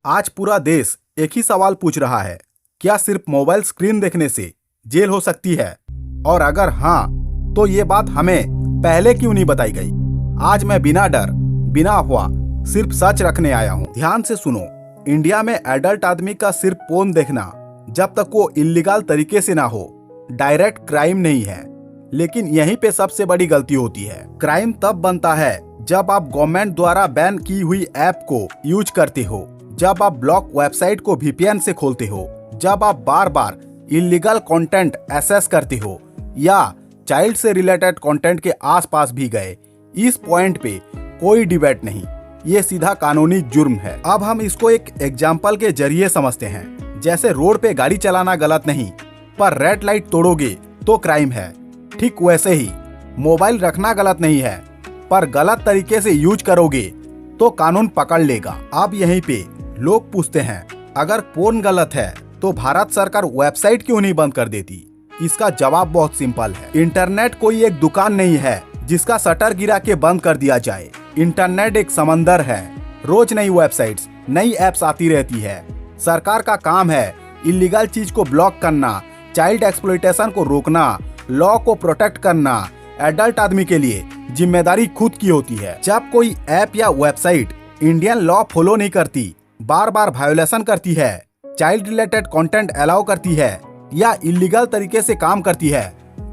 आज पूरा देश एक ही सवाल पूछ रहा है, क्या सिर्फ मोबाइल स्क्रीन देखने से जेल हो सकती है? और अगर हाँ, तो ये बात हमें पहले क्यों नहीं बताई गई? आज मैं बिना डर, बिना अफवाह, सिर्फ सच रखने आया हूँ। ध्यान से सुनो। इंडिया में एडल्ट आदमी का सिर्फ फोन देखना, जब तक वो इल्लीगल तरीके से ना हो, डायरेक्ट क्राइम नहीं है। लेकिन यहीं पे सबसे बड़ी गलती होती है। क्राइम तब बनता है जब आप गवर्नमेंट द्वारा बैन की हुई ऐप को यूज करते हो, जब आप ब्लॉक वेबसाइट को VPN से खोलते हो, जब आप बार बार इल्लीगल कंटेंट एक्सेस करते हो या चाइल्ड से रिलेटेड कंटेंट के आसपास भी गए। इस पॉइंट पे कोई डिबेट नहीं, ये सीधा कानूनी जुर्म है। अब हम इसको एक एग्जाम्पल के जरिए समझते हैं। जैसे रोड पे गाड़ी चलाना गलत नहीं, पर रेड लाइट तोड़ोगे तो क्राइम है। ठीक वैसे ही मोबाइल रखना गलत नहीं है, पर गलत तरीके से यूज करोगे तो कानून पकड़ लेगा। अब यहीं पे लोग पूछते हैं, अगर फोन गलत है तो भारत सरकार वेबसाइट क्यों नहीं बंद कर देती? इसका जवाब बहुत सिंपल है। इंटरनेट कोई एक दुकान नहीं है जिसका शटर गिरा के बंद कर दिया जाए। इंटरनेट एक समंदर है, रोज नई वेबसाइट्स, नई एप्स आती रहती है। सरकार का काम है इलीगल चीज को ब्लॉक करना, चाइल्ड एक्सप्लॉयटेशन को रोकना, लॉ को प्रोटेक्ट करना। एडल्ट आदमी के लिए जिम्मेदारी खुद की होती है। जब कोई ऐप या वेबसाइट इंडियन लॉ फॉलो नहीं करती, बार बार वायोलेशन करती है, चाइल्ड रिलेटेड कंटेंट अलाउ करती है या इलीगल तरीके से काम करती है,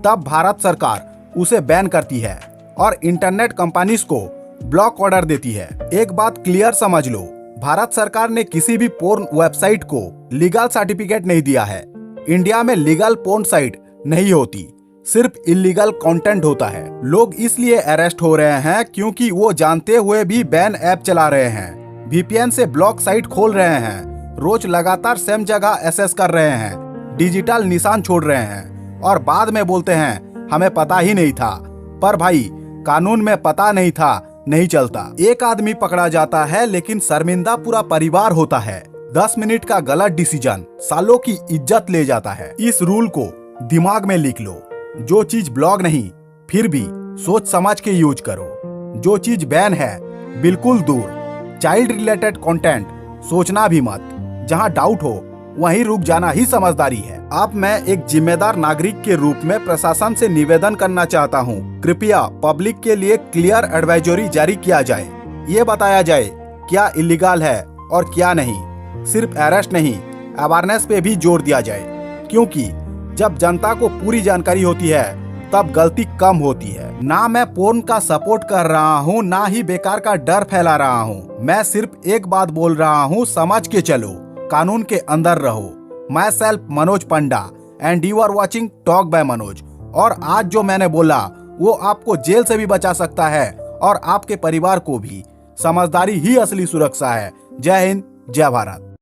तब भारत सरकार उसे बैन करती है और इंटरनेट कंपनीज को ब्लॉक ऑर्डर देती है। एक बात क्लियर समझ लो, भारत सरकार ने किसी भी पोर्न वेबसाइट को लीगल सर्टिफिकेट नहीं दिया है। इंडिया में लीगल पोर्न साइट नहीं होती, सिर्फ इलीगल कंटेंट होता है। लोग इसलिए अरेस्ट हो रहे हैं क्योंकि वो जानते हुए भी बैन ऐप चला रहे हैं, VPN से ब्लॉक साइट खोल रहे हैं, रोज लगातार सेम जगह एक्सेस कर रहे हैं, डिजिटल निशान छोड़ रहे हैं और बाद में बोलते हैं हमें पता ही नहीं था। पर भाई, कानून में पता नहीं था नहीं चलता। एक आदमी पकड़ा जाता है लेकिन शर्मिंदा पूरा परिवार होता है। 10 मिनट का गलत डिसीजन सालों की इज्जत ले जाता है। इस रूल को दिमाग में लिख लो, जो चीज ब्लॉक नहीं फिर भी सोच समझ के यूज करो, जो चीज बैन है बिल्कुल दूर। चाइल्ड रिलेटेड कंटेंट सोचना भी मत, जहां डाउट हो वहीं रुक जाना ही समझदारी है। अब मैं एक जिम्मेदार नागरिक के रूप में प्रशासन से निवेदन करना चाहता हूं, कृपया पब्लिक के लिए क्लियर एडवाइजरी जारी किया जाए। ये बताया जाए क्या इलीगल है और क्या नहीं। सिर्फ अरेस्ट नहीं, अवेयरनेस पे भी जोर दिया जाए, क्योंकि जब जनता को पूरी जानकारी होती है तब गलती कम होती है। ना मैं पोर्न का सपोर्ट कर रहा हूँ, ना ही बेकार का डर फैला रहा हूँ। मैं सिर्फ एक बात बोल रहा हूँ, समझ के चलो, कानून के अंदर रहो। Myself Manoj Panda and you are watching talk by Manoj. और आज जो मैंने बोला वो आपको जेल से भी बचा सकता है और आपके परिवार को भी। समझदारी ही असली सुरक्षा है। जय हिंद, जय भारत।